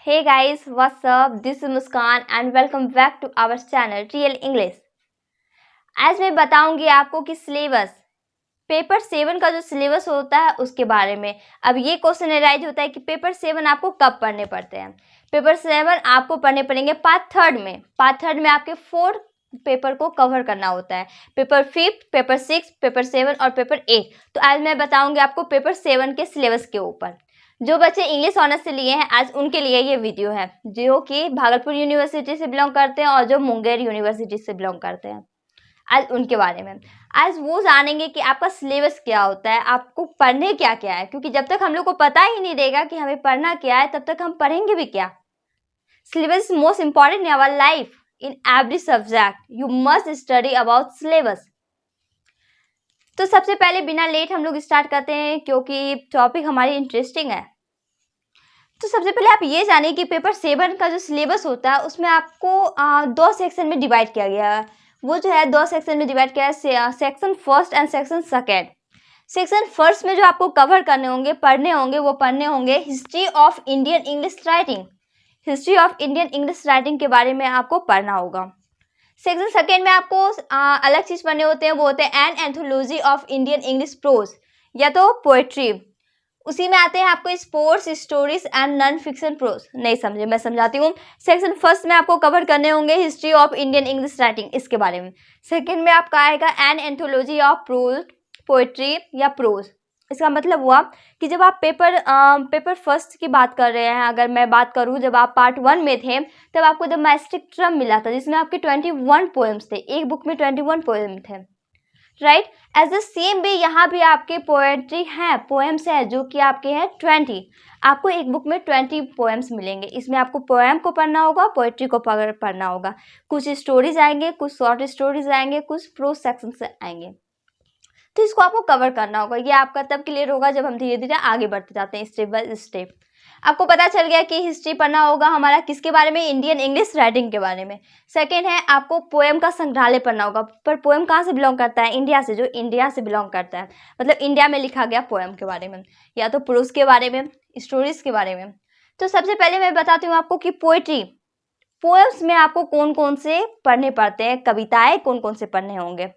Hey guys, what's up? This is Muskan and welcome back to our channel Real English. आज मैं बताऊंगी आपको कि सिलेबस पेपर 7 का जो सिलेबस होता है उसके बारे में। अब ये क्वेश्चन एराइज होता है कि पेपर 7 आपको कब पढ़ने पड़ते हैं। पेपर 7 आपको पढ़ने पड़ेंगे पार्ट थर्ड में। पार्ट थर्ड में आपके 4 पेपर को कवर करना होता है, पेपर 5, पेपर 6, पेपर 7 और पेपर 8। तो आज मैं बताऊंगी आपको पेपर 7 के सिलेबस के ऊपर। जो बच्चे इंग्लिश ऑनर्स से लिए हैं आज उनके लिए ये वीडियो है, जो कि भागलपुर यूनिवर्सिटी से बिलोंग करते हैं और जो मुंगेर यूनिवर्सिटी से बिलोंग करते हैं। आज उनके बारे में आज वो जानेंगे कि आपका सिलेबस क्या होता है, आपको पढ़ने क्या क्या है, क्योंकि जब तक हम लोग को पता ही नहीं रहेगा कि हमें पढ़ना क्या है तब तक हम पढ़ेंगे भी क्या। Syllabus is most important in our life. In every subject you must study about syllabus. तो सबसे पहले बिना लेट हम लोग स्टार्ट करते हैं, क्योंकि टॉपिक हमारी इंटरेस्टिंग है। तो सबसे पहले आप ये जानिए कि पेपर 7 का जो सिलेबस होता है उसमें आपको 2 सेक्शन में डिवाइड किया गया है। वो जो है 2 सेक्शन में डिवाइड किया है, section first and section second. Section first में जो आपको कवर करने होंगे, पढ़ने होंगे, वो पढ़ने होंगे history of Indian English writing. History of Indian English writing के बारे में आपको पढ़ना होगा। सेक्शन सेकेंड में आपको अलग चीज़ पढ़ने होते हैं, वो होते हैं an anthology of Indian English prose या तो पोएट्री। उसी में आते हैं आपको sports, stories and non fiction prose. नहीं समझे, मैं समझाती हूँ। सेक्शन फर्स्ट में आपको कवर करने होंगे history of Indian English writing, इसके बारे में। सेकंड में आपका आएगा N anthology of pros, poetry या प्रोज। इसका मतलब हुआ कि जब आप पेपर फर्स्ट की बात कर रहे हैं, अगर मैं बात करूँ जब आप पार्ट 1 में थे तब आपको द मैस्टिक ट्रम मिला था, जिसमें आपके 21 पोएम्स थे। एक बुक में 21 पोएम थे, right. As the same way यहाँ भी आपके पोएट्री हैं, पोएम्स है जो कि आपके हैं 20। आपको एक बुक में 20 पोएम्स मिलेंगे। इसमें आपको पोएम को पढ़ना होगा, पोएट्री को पढ़ना होगा। कुछ स्टोरीज आएंगे, कुछ शॉर्ट स्टोरीज आएंगे, कुछ प्रोज सेक्शन से आएंगे। तो इसको आपको कवर करना होगा। ये आपका तब क्लियर होगा जब हम धीरे धीरे आगे बढ़ते जाते हैं, स्टेप बाय स्टेप। आपको पता चल गया कि हिस्ट्री पढ़ना होगा हमारा किसके बारे में, इंडियन इंग्लिश राइटिंग के बारे में। सेकंड है आपको पोएम का संग्रहालय पढ़ना होगा। पर पोएम कहाँ से बिलोंग करता है, इंडिया से। जो इंडिया से बिलोंग करता है मतलब इंडिया में लिखा गया पोएम के बारे में, या तो प्रोज के बारे में, स्टोरीज के बारे में। तो सबसे पहले मैं बताती हूँ आपको कि पोएट्री, पोएम्स में आपको कौन कौन से पढ़ने पड़ते हैं, कविताएं कौन कौन से पढ़ने होंगे।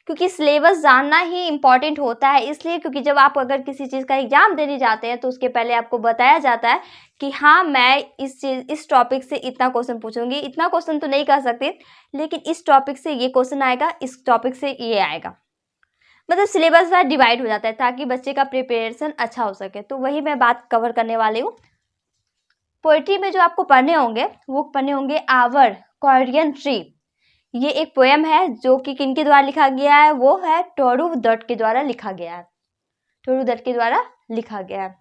क्योंकि सिलेबस जानना ही इम्पॉर्टेंट होता है, इसलिए क्योंकि जब आप अगर किसी चीज़ का एग्जाम देने जाते हैं तो उसके पहले आपको बताया जाता है कि हाँ मैं इस टॉपिक से इतना क्वेश्चन पूछूंगी। इतना क्वेश्चन तो नहीं कर सकते, लेकिन इस टॉपिक से ये क्वेश्चन आएगा, इस टॉपिक से ये आएगा। मतलब सिलेबस वाइज डिवाइड हो जाता है ताकि बच्चे का प्रिपरेशन अच्छा हो सके। तो वही मैं बात कवर करने वाली हूँ। पोएट्री में जो आपको पढ़ने होंगे वो पढ़ने होंगे आवर कोरियन ट्री। ये एक पोएम है जो कि किनके द्वारा लिखा गया है, वो है टोरू दत्त के द्वारा लिखा गया है। टोरू दत्त के द्वारा लिखा गया है।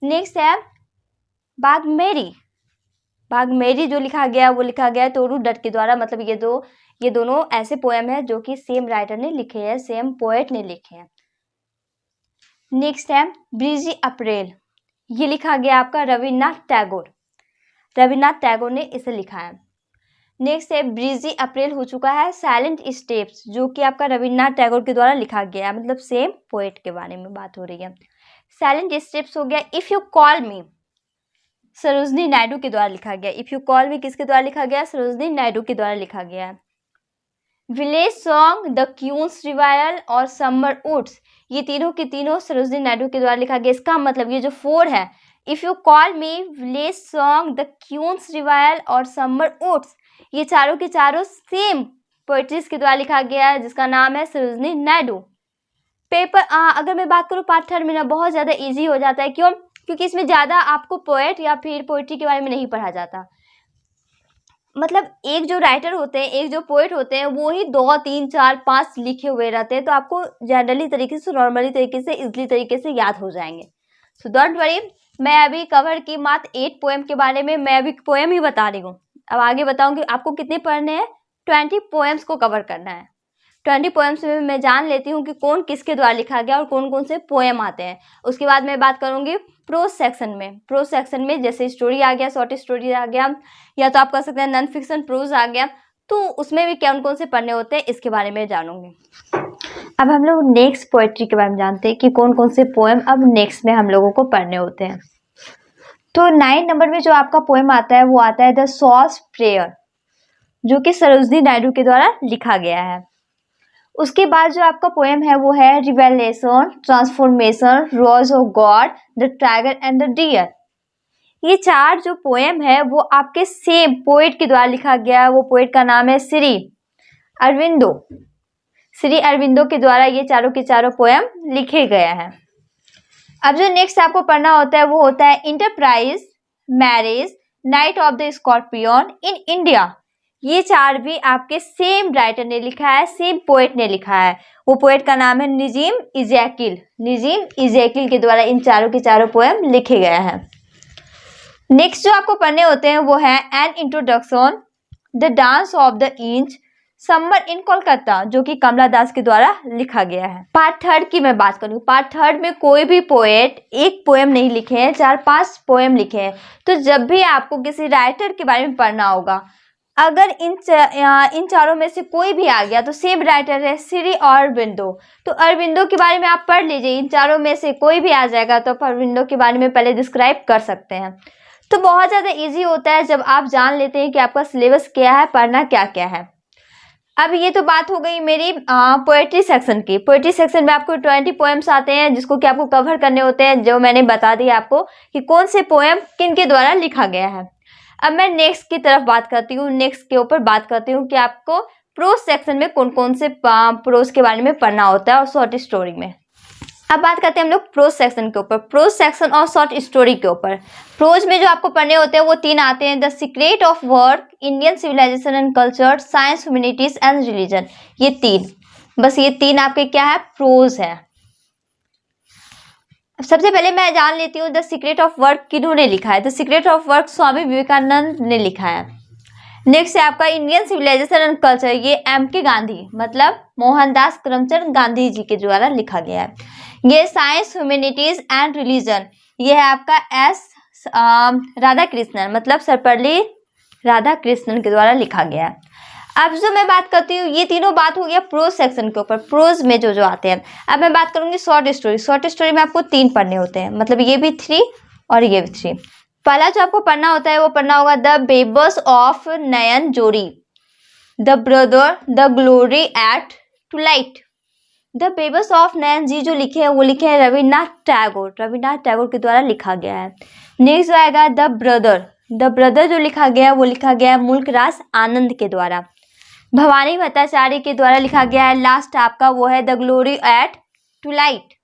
नेक्स्ट है बाघमेरी। बाघमेरी जो लिखा गया है वो लिखा गया है टोरू दत्त के द्वारा। मतलब ये दोनों ऐसे पोएम है जो कि सेम राइटर ने लिखे हैं, सेम पोएट ने लिखे हैं। नेक्स्ट है ब्रीजी अप्रैल। ये लिखा गया आपका रविन्द्रनाथ टैगोर। रविन्द्रनाथ टैगोर ने इसे लिखा है। नेक्स्ट है ब्रीजी अप्रैल हो चुका है साइलेंट स्टेप्स, जो कि आपका रविन्द्रनाथ टैगोर के द्वारा लिखा गया है। मतलब सेम पोएट के बारे में बात हो रही है। साइलेंट स्टेप्स हो गया इफ यू कॉल मी, सरोजनी नायडू के द्वारा लिखा गया। इफ यू कॉल मी किसके द्वारा लिखा गया, सरोजनी नायडू के द्वारा लिखा गया है। Village song, the queen's revival और समर वुड्स, ये तीनों के तीनों सरोजनी नायडू के द्वारा लिखा गया। इसका मतलब ये जो 4 है, if you call me, village song, the queen's revival और समर वुड्स, ये चारों के चारों सेम पोएट्रीज के द्वारा लिखा गया है, जिसका नाम है सरोजनी नायडू। पेपर अगर मैं बात करूँ पार्ट थर्ड में ना, बहुत ज़्यादा इजी हो जाता है। क्यों? क्योंकि इसमें ज़्यादा आपको पोएट या फिर पोएट्री के बारे में नहीं पढ़ा जाता। मतलब एक जो राइटर होते हैं, एक जो पोएट होते हैं, वो ही 2, 3, 4, 5 लिखे हुए रहते हैं। तो आपको जनरली तरीके से, नॉर्मली तरीके से, इजली तरीके से याद हो जाएंगे। सो डोंट वरी, मैं अभी कवर की मात्र 8 पोएम के बारे में। मैं अभी पोएम ही बता रही हूँ। अब आगे बताऊंगी आपको कितने पढ़ने हैं। 20 पोएम्स को कवर करना है। 20 पोएम्स में मैं जान लेती हूँ कि कौन किसके द्वारा लिखा गया और कौन कौन से पोएम आते हैं। उसके बाद मैं बात करूँगी प्रोज सेक्शन में। प्रोज सेक्शन में जैसे स्टोरी आ गया, शॉर्ट स्टोरी आ गया, या तो आप कह सकते हैं नॉन फिक्शन प्रोज आ गया, तो उसमें भी कौन कौन से पढ़ने होते हैं इसके बारे में जानूंगी। अब हम लोग नेक्स्ट पोएट्री के बारे में जानते हैं कि कौन कौन से पोएम अब नेक्स्ट में हम लोगों को पढ़ने होते हैं। तो 9 नंबर में जो आपका पोएम आता है वो आता है द सॉस प्रेयर, जो कि सरोजनी नायडू के द्वारा लिखा गया है। उसके बाद जो आपका पोएम है वो है revelation, transformation, rose of God, the tiger and the deer. ये 4 जो पोएम है वो आपके सेम पोएट के द्वारा लिखा गया है। वो पोएट का नाम है श्री अरविंदो। श्री अरविंदो के द्वारा ये चारों के चारों पोएम लिखे गए हैं। अब जो नेक्स्ट आपको पढ़ना होता है वो होता है enterprise, marriage, night of the scorpion in India. ये 4 भी आपके सेम राइटर ने लिखा है, सेम पोएट ने लिखा है। वो पोएट का नाम है नजीम इजैकिल। नजीम इजैकिल के द्वारा इन चारों के चारों पोएम लिखे गए हैं। नेक्स्ट जो आपको पढ़ने होते हैं वो है an introduction, the dance of the eunuchs, summer in Kolkata, जो कि कमला दास के द्वारा लिखा गया है। पार्ट 3 की मैं बात करूँ, पार्ट 3 में कोई भी पोएट एक पोएम नहीं लिखे हैं, 4-5 पोएम लिखे हैं। तो जब भी आपको किसी राइटर के बारे में पढ़ना होगा, अगर इन चारों में से कोई भी आ गया तो सेम राइटर है श्री अरविंदो, तो अरविंदो के बारे में आप पढ़ लीजिए। इन चारों में से कोई भी आ जाएगा तो आप अरविंदो के बारे में पहले डिस्क्राइब कर सकते हैं। तो बहुत ज़्यादा इजी होता है जब आप जान लेते हैं कि आपका सिलेबस क्या है, पढ़ना क्या क्या है। अब ये तो बात हो गई मेरी पोएट्री सेक्शन की। पोएट्री सेक्शन में आपको 20 पोएम्स आते हैं जिसको कि आपको कवर करने होते हैं, जो मैंने बता दिया आपको कि कौन से पोएम किन के द्वारा लिखा गया है। अब मैं नेक्स्ट की तरफ बात करती हूँ, नेक्स्ट के ऊपर बात करती हूँ कि आपको प्रोज सेक्शन में कौन कौन से प्रोज के बारे में पढ़ना होता है और शॉर्ट स्टोरी में। अब बात करते हैं हम लोग प्रोज सेक्शन के ऊपर, प्रोज सेक्शन और शॉर्ट स्टोरी के ऊपर। प्रोज में जो आपको पढ़ने होते हैं वो 3 आते हैं, the secret of work, Indian civilisation and culture, science, humanities and religion. ये 3, बस ये 3 आपके क्या है, प्रोज है। सबसे पहले मैं जान लेती हूँ द सीक्रेट ऑफ वर्क किन्होंने लिखा है। The secret of work Swami Vivekananda ने लिखा है। नेक्स्ट है आपका इंडियन सिविलाइजेशन एंड कल्चर, ये M.K. गांधी मतलब मोहनदास करमचंद गांधी जी के द्वारा लिखा गया है। ये साइंस, ह्यूमैनिटीज एंड रिलीजन, ये है आपका S. राधा कृष्णन मतलब सर्वपल्ली राधाकृष्णन के द्वारा लिखा गया है। अब जो मैं बात करती हूँ, ये तीनों बात हो गया प्रोज सेक्शन के ऊपर, प्रोज में जो आते हैं। अब मैं बात करूंगी शॉर्ट स्टोरी। शॉर्ट स्टोरी में आपको 3 पढ़ने होते हैं, मतलब ये भी 3 और ये भी 3। पहला जो आपको पढ़ना होता है वो पढ़ना होगा the babus of Nayanjore, the brother, the glory at twilight. The babus of Nayanjore जो लिखे हैं वो लिखे हैं रविन्द्रनाथ टैगोर, रविन्द्रनाथ टैगोर के द्वारा लिखा गया है। नेक्स्ट जो आएगा द ब्रदर, द ब्रदर जो लिखा गया है वो लिखा गया है मुल्कराज आनंद के द्वारा। भवानी भट्टाचार्य के द्वारा लिखा गया है। लास्ट आपका वो है द ग्लोरी एट ट्वाइलाइट,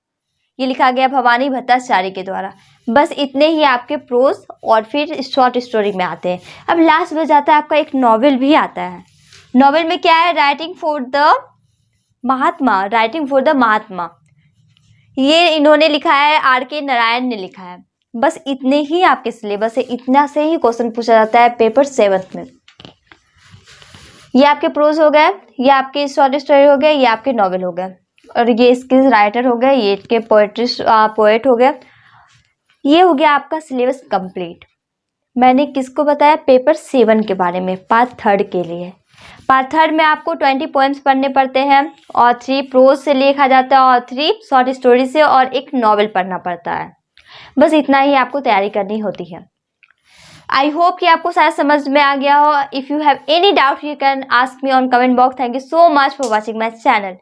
ये लिखा गया भवानी भट्टाचार्य के द्वारा। बस इतने ही आपके प्रोज और फिर शॉर्ट स्टोरी में आते हैं। अब लास्ट में जाता है आपका एक नॉवेल भी आता है। नॉवेल में क्या है, writing for the Mahatma, writing for the Mahatma, ये इन्होंने लिखा है R.K. नारायण ने लिखा है। बस इतने ही आपके सिलेबस है, इतना से ही क्वेश्चन पूछा जाता है पेपर 7 में। ये आपके प्रोज हो गए, ये आपके शॉर्ट स्टोरी हो गए, ये आपके नॉवेल हो गए, और ये इसके राइटर हो गए, ये इसके पोएट हो गए। ये हो गया आपका सिलेबस कंप्लीट। मैंने किसको बताया, पेपर 7 के बारे में, पार्ट 3 के लिए। पार्ट 3 में आपको 20 पोएम्स पढ़ने पड़ते हैं और 3 प्रोज से लिखा जाता है और 3 शॉर्ट स्टोरी से और एक नॉवेल पढ़ना पड़ता है। बस इतना ही आपको तैयारी करनी होती है। आई होप कि आपको शायद समझ में आ गया हो। If you have any doubt you can ask me on comment box. Thank you so much for watching my channel.